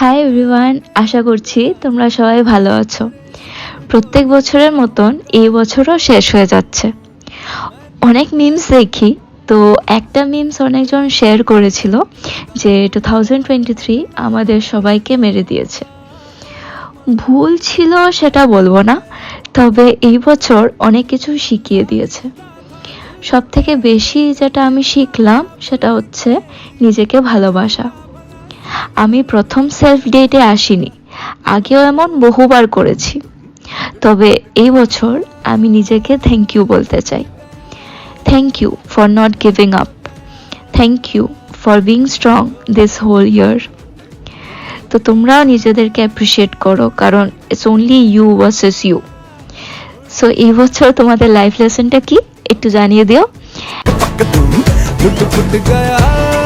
Hi everyone, আশা করছি তোমরা সবাই ভালো আছো। প্রত্যেক বছরের মতন এই বছরও শেষ হয়ে যাচ্ছে। অনেক মিমস দেখি, তো একটা মিমস অনেকজন শেয়ার করেছিল যে 2023 আমাদের সবাইকে মেরে দিয়েছে। ভুল ছিল সেটা বলবো না, তবে এই বছর অনেক কিছু শিখিয়ে দিয়েছে। সব থেকে বেশি যেটা আমি শিখলাম সেটা হচ্ছে নিজেকে ভালোবাসা। আমি প্রথম সেলফ ডেটে আসিনি, আগেও এমন বহুবার করেছি, তবে এই বছর আমি নিজেকে থ্যাংক ইউ বলতে চাই। Thank you for not giving up, thank you for being strong this whole year. তো তোমরাও নিজেদেরকে অ্যাপ্রিসিয়েট করো, কারণ it's only you versus you. So এই বছর তোমাদের লাইফ লেসনটা কি একটু জানিয়ে দিও। फुट गया